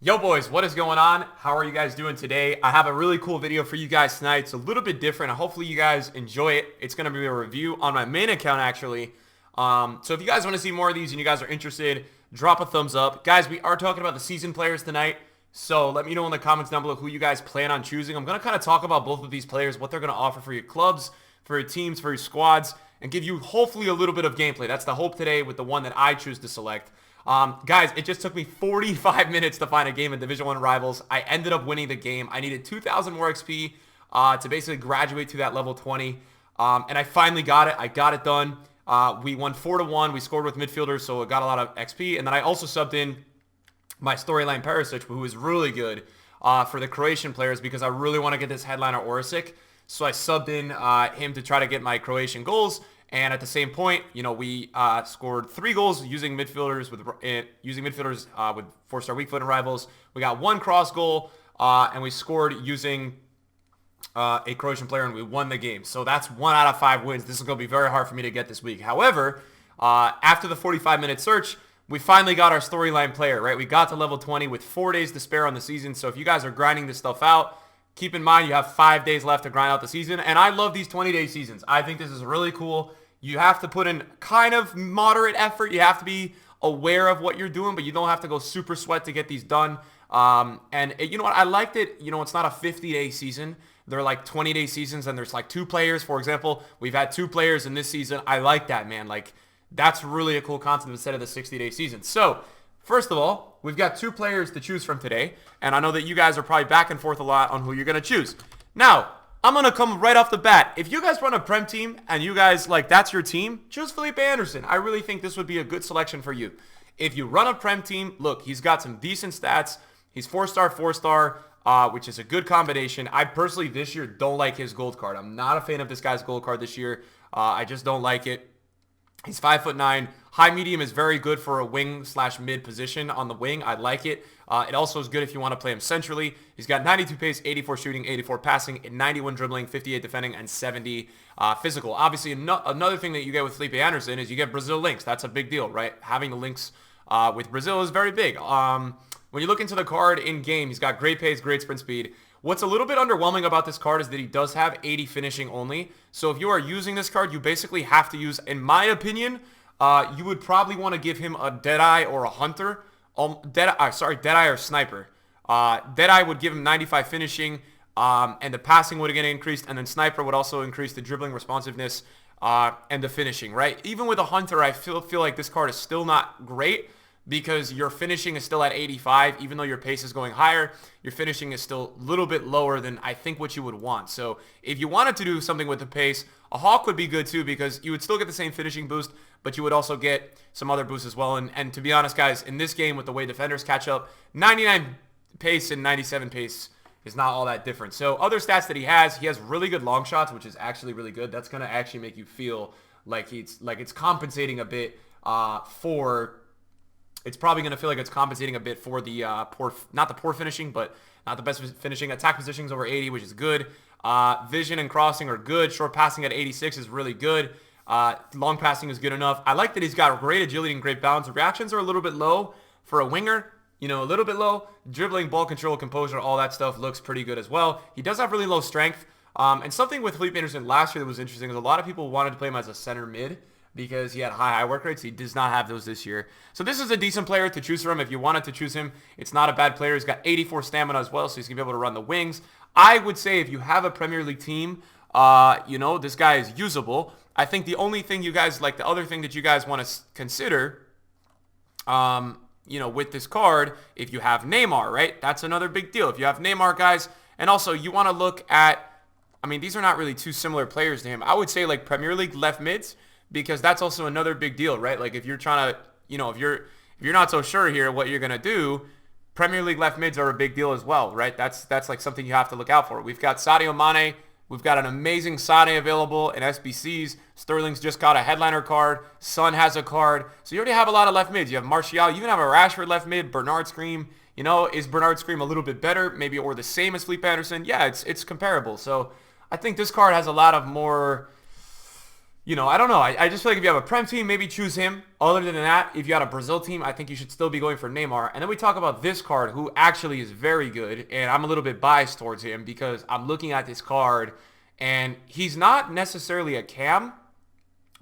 Yo boys, what is going on? How are you guys doing today? I have a really cool video for you guys tonight. It's a little bit different. Hopefully you guys enjoy it. It's going to be a review on my main account actually. So if you guys want to see more of these and you guys are interested, drop a thumbs up. Guys, we are talking about the season players tonight. So let me know in the comments down below who you guys plan on choosing. I'm going to kind of talk about both of these players, what they're going to offer for your clubs, for your teams, for your squads, and give you hopefully a little bit of gameplay. That's the hope today with the one that I choose to select. Guys, it just took me 45 minutes to find a game in Division 1 Rivals. I ended up winning the game. I needed 2,000 more XP to basically graduate to that level 20. And I finally got it. I got it done. We won 4-1. We scored with midfielders, so it got a lot of XP. And then I also subbed in my storyline Perisic, who is really good for the Croatian players because I really want to get this headliner Orisic. So I subbed in him to try to get my Croatian goals. And at the same point, you know, we scored 3 goals using midfielders with 4-star weak foot and rivals. We got 1 cross goal, and we scored using a Croatian player, and we won the game. So that's 1 out of 5 wins. This is going to be very hard for me to get this week. However, after the 45-minute search, we finally got our storyline player, right? We got to level 20 with 4 days to spare on the season. So if you guys are grinding this stuff out, keep in mind you have 5 days left to grind out the season. And I love these 20-day seasons. I think this is really cool. You have to put in kind of moderate effort. You have to be aware of what you're doing, but you don't have to go super sweat to get these done. You know what? I liked it. You know, it's not a 50-day season. They're like 20-day seasons, and there's like 2 players. For example, we've had 2 players in this season. I like that, man. Like, that's really a cool concept instead of the 60-day season. So, first of all, we've got 2 players to choose from today, and I know that you guys are probably back and forth a lot on who you're going to choose. Now, I'm going to come right off the bat. If you guys run a Prem team and you guys, like, that's your team, choose Philippe Anderson. I really think this would be a good selection for you. If you run a Prem team, look, he's got some decent stats. He's 4-star, 4-star, which is a good combination. I personally, this year, don't like his gold card. I'm not a fan of this guy's gold card this year. I just don't like it. He's 5'9". High medium is very good for a wing/mid position on the wing. I like it. It also is good if you want to play him centrally. He's got 92 pace, 84 shooting, 84 passing, 91 dribbling, 58 defending, and 70 physical. Obviously, another thing that you get with Philippe Anderson is you get Brazil links. That's a big deal, right? Having the links with Brazil is very big. When you look into the card in game, he's got great pace, great sprint speed. What's a little bit underwhelming about this card is that he does have 80 finishing only. So if you are using this card, you basically have to use, in my opinion, you would probably want to give him a Deadeye or a Hunter. Deadeye or Sniper. Deadeye would give him 95 finishing, and the passing would get increased, and then Sniper would also increase the dribbling responsiveness and the finishing, right? Even with a Hunter, I feel like this card is still not great, because your finishing is still at 85. Even though your pace is going higher, your finishing is still a little bit lower than I think what you would want. So if you wanted to do something with the pace, a Hawk would be good too, because you would still get the same finishing boost, but you would also get some other boosts as well. And to be honest, guys, in this game with the way defenders catch up, 99 pace and 97 pace is not all that different. So other stats that he has really good long shots, which is actually really good. That's going to actually make you feel like it's compensating a bit for... It's probably going to feel like it's compensating a bit for the not the poor finishing, but not the best finishing. Attack positions over 80, which is good. Vision and crossing are good. Short passing at 86 is really good. Long passing is good enough. I like that he's got great agility and great balance. The reactions are a little bit low for a winger. You know, a little bit low. Dribbling, ball control, composure, all that stuff looks pretty good as well. He does have really low strength. And something with Philippe Anderson last year that was interesting is a lot of people wanted to play him as a center mid, because he had high work rates. He does not have those this year. So this is a decent player to choose from if you wanted to choose him. It's not a bad player. He's got 84 stamina as well, so he's going to be able to run the wings. I would say if you have a Premier League team, you know, this guy is usable. I think the only thing you guys, like the other thing that you guys want to consider, you know, with this card, if you have Neymar, right? That's another big deal. If you have Neymar, guys, and also you want to look at, I mean, these are not really 2 similar players to him. I would say like Premier League left mids, because that's also another big deal, right? Like if you're trying to, you know, if you're not so sure here what you're going to do, Premier League left mids are a big deal as well, right? That's like something you have to look out for. We've got Sadio Mane. We've got an amazing Sane available in SBCs. Sterling's just got a headliner card. Son has a card. So you already have a lot of left mids. You have Martial. You even have a Rashford left mid. Bernard Scream. You know, is Bernard Scream a little bit better? Maybe, or the same as Philippe Anderson? Yeah, it's comparable. So I think this card has a lot of more... you know, I don't know. I just feel like if you have a Prem team, maybe choose him. Other than that, if you got a Brazil team, I think you should still be going for Neymar. And then we talk about this card, who actually is very good. And I'm a little bit biased towards him because I'm looking at this card, and he's not necessarily a cam,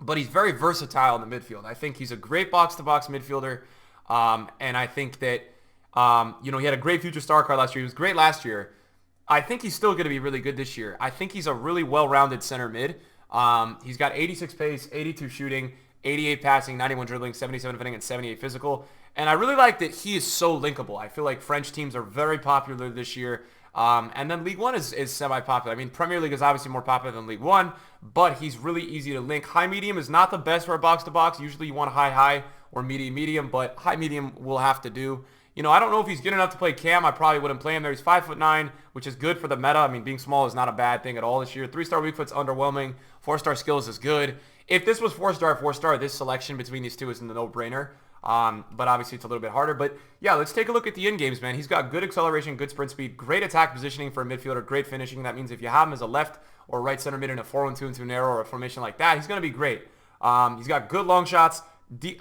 but he's very versatile in the midfield. I think he's a great box-to-box midfielder. And I think that, you know, he had a great future star card last year. He was great last year. I think he's still going to be really good this year. I think he's a really well-rounded center mid. He's got 86 pace, 82 shooting, 88 passing, 91 dribbling, 77 defending, and 78 physical. And I really like that he is so linkable. I feel like French teams are very popular this year. And then League One is semi-popular. I mean, Premier League is obviously more popular than League One, but he's really easy to link. High-medium is not the best for a box-to-box. Usually you want high-high or medium-medium, but high-medium will have to do. You know, I don't know if he's good enough to play cam. I probably wouldn't play him there. He's 5'9", which is good for the meta. I mean, being small is not a bad thing at all this year. 3-star weak foot's underwhelming. 4-star skills is good. If this was 4-star, this selection between these two is a no-brainer. But obviously it's a little bit harder. But yeah, let's take a look at the in-games, man. He's got good acceleration, good sprint speed, great attack positioning for a midfielder, great finishing. That means if you have him as a left or right center mid in a 4-1-2-2 narrow or a formation like that, he's going to be great. He's got good long shots.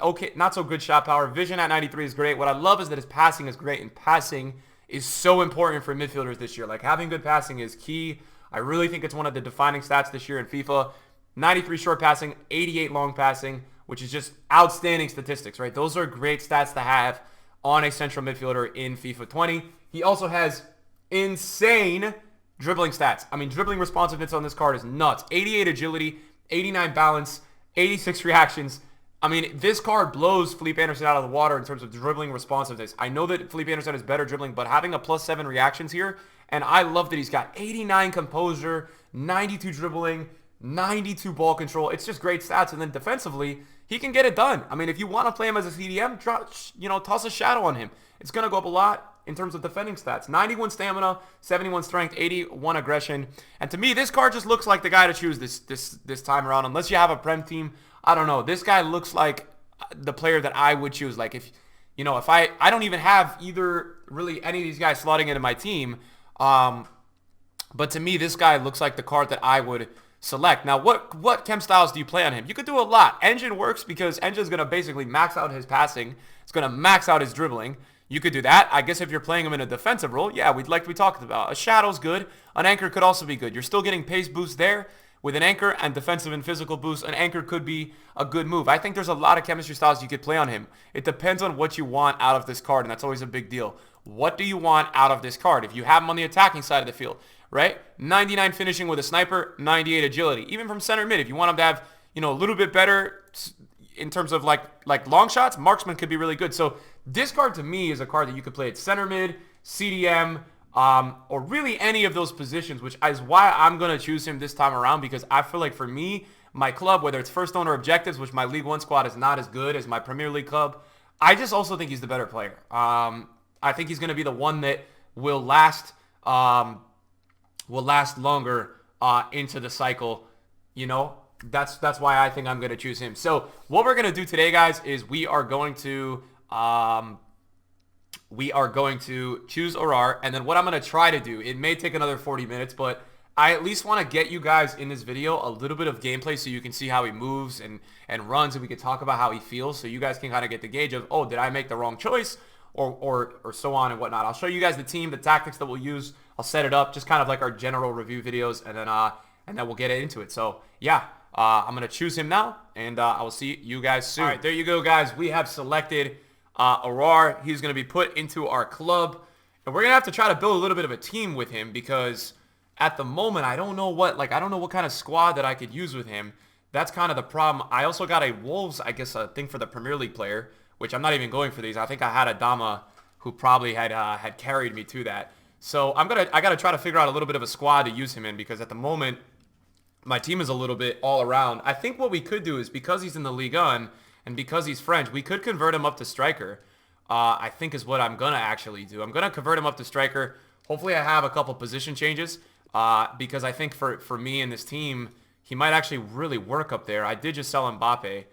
Okay, not so good shot power. Vision at 93 is great. What I love is that his passing is great, and passing is so important for midfielders this year. Like, having good passing is key. I really think it's one of the defining stats this year in FIFA. 93 short passing, 88 long passing, which is just outstanding statistics, right? Those are great stats to have on a central midfielder in FIFA 20. He also has insane dribbling stats. I mean, dribbling responsiveness on this card is nuts. 88 agility, 89 balance, 86 reactions. I mean, this card blows Philippe Anderson out of the water in terms of dribbling responsiveness. I know that Philippe Anderson is better dribbling, but having a +7 reactions here, and I love that he's got 89 composure, 92 dribbling, 92 ball control. It's just great stats. And then defensively, he can get it done. I mean, if you want to play him as a CDM, toss a shadow on him. It's going to go up a lot in terms of defending stats. 91 stamina, 71 strength, 81 aggression. And to me, this card just looks like the guy to choose this time around, unless you have a Prem team. I don't know. This guy looks like the player that I would choose. Like, if I don't even have either really any of these guys slotting into my team. But to me, this guy looks like the card that I would select. Now, what chem styles do you play on him? You could do a lot. Engine works because Engine's going to basically max out his passing. It's going to max out his dribbling. You could do that. I guess if you're playing him in a defensive role, yeah, like we talked about. A shadow's good. An anchor could also be good. You're still getting pace boost there. With an anchor and defensive and physical boost, an anchor could be a good move. I think there's a lot of chemistry styles you could play on him. It depends on what you want out of this card, and that's always a big deal. What do you want out of this card? If you have him on the attacking side of the field, right? 99 finishing with a sniper, 98 agility. Even from center mid, if you want him to have, a little bit better in terms of like long shots, marksman could be really good. So this card to me is a card that you could play at center mid, CDM, or really any of those positions, which is why I'm going to choose him this time around, because I feel like for me, my club, whether it's first owner objectives, which my League One squad is not as good as my Premier League club, I just also think he's the better player. I think he's going to be the one that will last longer into the cycle. That's why I think I'm going to choose him. So what we're going to do today, guys, is we are going to choose Aouar, and then what I'm going to try to do, it may take another 40 minutes, but I at least want to get you guys in this video a little bit of gameplay so you can see how he moves and runs, and we can talk about how he feels, so you guys can kind of get the gauge of, oh, did I make the wrong choice, or so on and whatnot. I'll show you guys the team, the tactics that we'll use. I'll set it up, just kind of like our general review videos, and then we'll get into it. So yeah, I'm going to choose him now, and I will see you guys soon. All right, there you go, guys. We have selected Aouar. He's going to be put into our club, and we're going to have to try to build a little bit of a team with him, because at the moment I don't know what kind of squad that I could use with him. That's kind of the problem. I also got a Wolves, I guess, a thing for the Premier League player, which I'm not even going for these. I think I had a Dama who probably had carried me to that. So I got to try to figure out a little bit of a squad to use him in, because at the moment my team is a little bit all around. I think what we could do is, because he's in the Ligue 1 and because he's French, we could convert him up to striker. I think is what I'm going to actually do. I'm going to convert him up to striker. Hopefully I have a couple position changes, because I think for me and this team, he might actually really work up there. I did just sell Mbappe,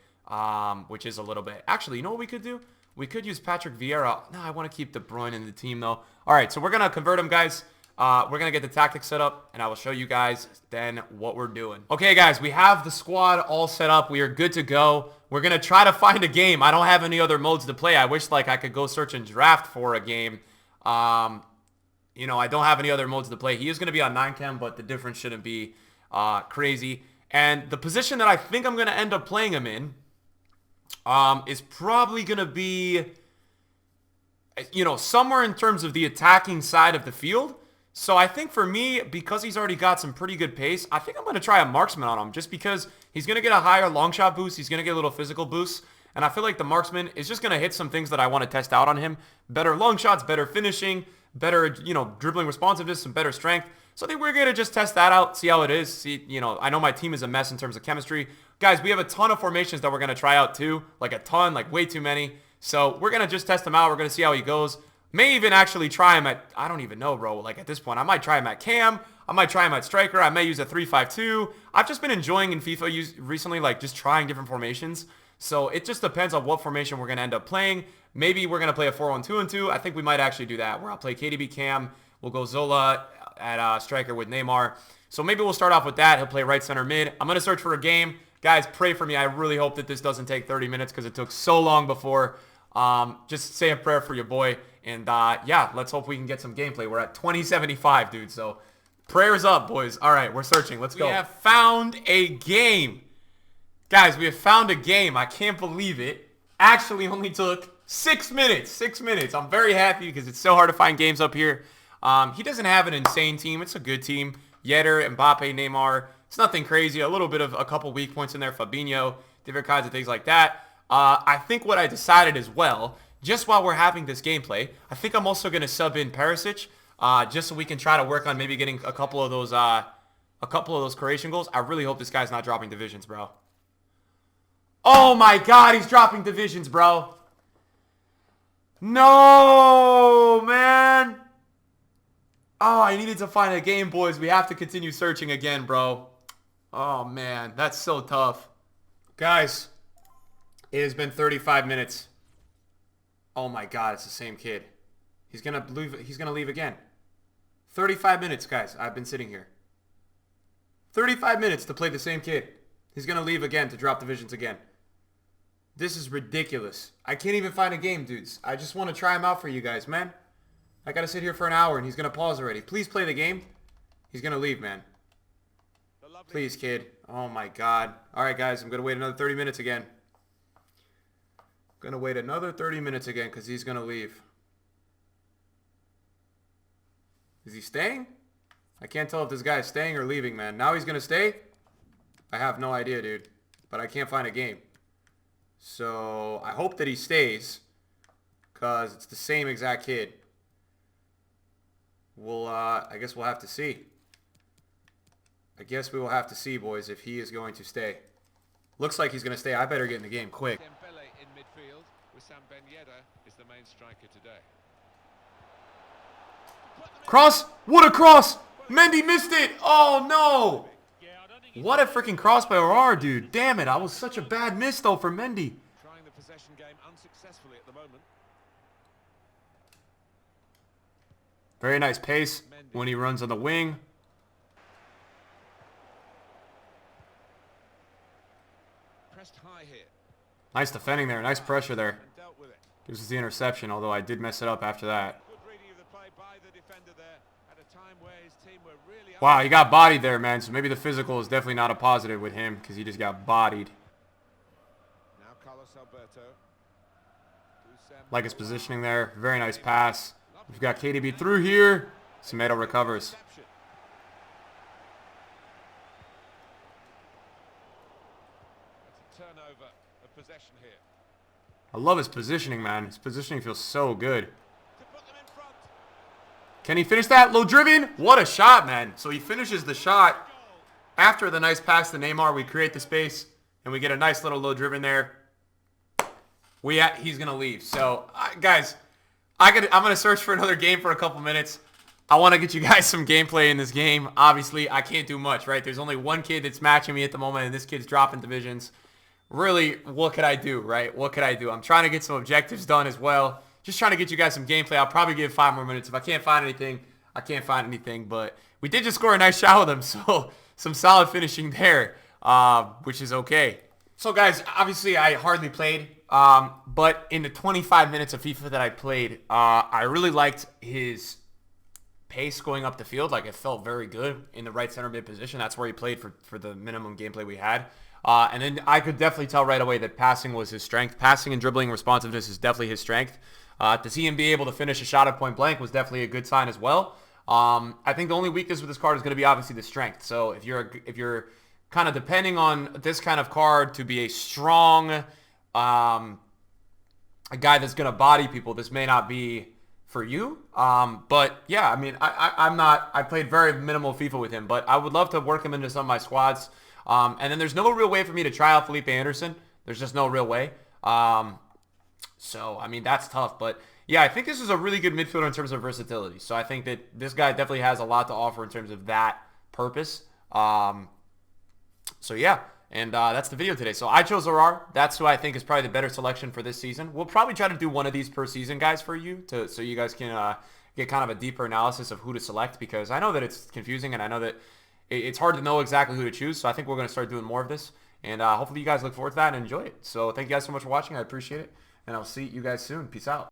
which is a little bit. Actually, you know what we could do? We could use Patrick Vieira. No, I want to keep De Bruyne in the team, though. All right, so we're going to convert him, guys. We're going to get the tactics set up, and I will show you guys then what we're doing. Okay, guys, we have the squad all set up. We are good to go. We're going to try to find a game. I don't have any other modes to play. I wish like I could go search and draft for a game. You know, I don't have any other modes to play. He is going to be on 9-chem, but the difference shouldn't be crazy. And the position that I think I'm going to end up playing him in is probably going to be, you know, somewhere in terms of the attacking side of the field. So I think for me, because he's already got some pretty good pace, I think I'm going to try a marksman on him just because he's going to get a higher long shot boost. He's going to get a little physical boost. And I feel like the marksman is just going to hit some things that I want to test out on him. Better long shots, better finishing, better, you know, dribbling responsiveness, some better strength. So I think we're going to just test that out, see how it is. See, you know, I know my team is a mess in terms of chemistry. Guys, we have a ton of formations that we're going to try out too. Like a ton, like way too many. So we're going to just test him out. We're going to see how he goes. May even actually try him at, I don't even know, bro. Like at this point, I might try him at cam. I might try him at striker. I may use a 3-5-2. I've just been enjoying in FIFA recently, like just trying different formations. So it just depends on what formation we're going to end up playing. Maybe we're going to play a 4-1-2-2. I think we might actually do that, where I'll play KDB cam. We'll go Zola at striker with Neymar. So maybe we'll start off with that. He'll play right center mid. I'm going to search for a game. Guys, pray for me. I really hope that this doesn't take 30 minutes because it took so long before. Just say a prayer for your boy. And yeah, let's hope we can get some gameplay. We're at 2075, dude. So prayers up, boys. All right, we're searching. Let's go. We have found a game. Guys, we have found a game. I can't believe it. Actually only took 6 minutes. 6 minutes. I'm very happy because it's so hard to find games up here. He doesn't have an insane team. It's a good team. Yetter, Mbappe, Neymar. It's nothing crazy. A little bit of a couple weak points in there. Fabinho, different kinds of things like that. I think what I decided as well, just while we're having this gameplay, I think I'm also going to sub in Perisic, just so we can try to work on maybe getting a couple of those Croatian goals. I really hope this guy's not dropping divisions, bro. Oh my God, he's dropping divisions, bro. No, man. Oh, I needed to find a game, boys. We have to continue searching again, bro. Oh, man. That's so tough. Guys, it has been 35 minutes. Oh, my God. It's the same kid. He's going to leave again. 35 minutes, guys. I've been sitting here. 35 minutes to play the same kid. He's going to leave again to drop divisions again. This is ridiculous. I can't even find a game, dudes. I just want to try him out for you guys, man. I got to sit here for an hour, and he's going to pause already. Please play the game. He's going to leave, man. Please, kid. Oh, my God. All right, guys. I'm going to wait another 30 minutes again. I'm going to wait another 30 minutes again because he's going to leave. Is he staying? I can't tell if this guy is staying or leaving, man. Now he's going to stay? I have no idea, dude. But I can't find a game. So I hope that he stays because it's the same exact kid. I guess we'll have to see. I guess we will have to see, boys, if he is going to stay. Looks like he's going to stay. I better get in the game quick. Cross! What a cross! Mendy missed it! Oh, no! What a freaking cross by Aouar, dude. Damn it. I was such a bad miss, though, for Mendy. Trying the possession game unsuccessfully at the moment. Very nice pace when he runs on the wing. Nice defending there. Nice pressure there. Gives us the interception, although I did mess it up after that. Wow, he got bodied there, man. So maybe the physical is definitely not a positive with him because he just got bodied. Like his positioning there. Very nice pass. We've got KDB through here. Semedo recovers. I love his positioning, man. His positioning feels so good. Can he finish that? Low driven. What a shot, man. So he finishes the shot. After the nice pass to Neymar, we create the space, and we get a nice little low driven there. He's going to leave. So, guys, I'm going to search for another game for a couple minutes. I want to get you guys some gameplay in this game. Obviously, I can't do much, right? There's only one kid that's matching me at the moment, and this kid's dropping divisions. Really, what could I do, right? What could I do? I'm trying to get some objectives done as well. Just trying to get you guys some gameplay. I'll probably give 5 more minutes. If I can't find anything, I can't find anything, but we did just score a nice shot with him, so some solid finishing there, which is okay. So guys, obviously I hardly played, but in the 25 minutes of FIFA that I played, I really liked his pace going up the field. Like, it felt very good in the right center mid position. That's where he played for the minimum gameplay we had. And then I could definitely tell right away that passing was his strength. Passing and dribbling responsiveness is definitely his strength. To see him be able to finish a shot at point blank was definitely a good sign as well. I think the only weakness with this card is going to be obviously the strength. So if you're kind of depending on this kind of card to be a strong a guy that's going to body people, this may not be for you. But yeah, I mean, I played very minimal FIFA with him, but I would love to work him into some of my squads. And then there's no real way for me to try out Philippe Anderson. There's just no real way. So, I mean, that's tough. But, yeah, I think this is a really good midfielder in terms of versatility. So I think that this guy definitely has a lot to offer in terms of that purpose. So, yeah. And that's the video today. So I chose Aouar. That's who I think is probably the better selection for this season. We'll probably try to do one of these per season, guys, for you, so you guys can get kind of a deeper analysis of who to select, because I know that it's confusing and I know that it's hard to know exactly who to choose. So I think we're going to start doing more of this. And hopefully you guys look forward to that and enjoy it. So thank you guys so much for watching. I appreciate it. And I'll see you guys soon. Peace out.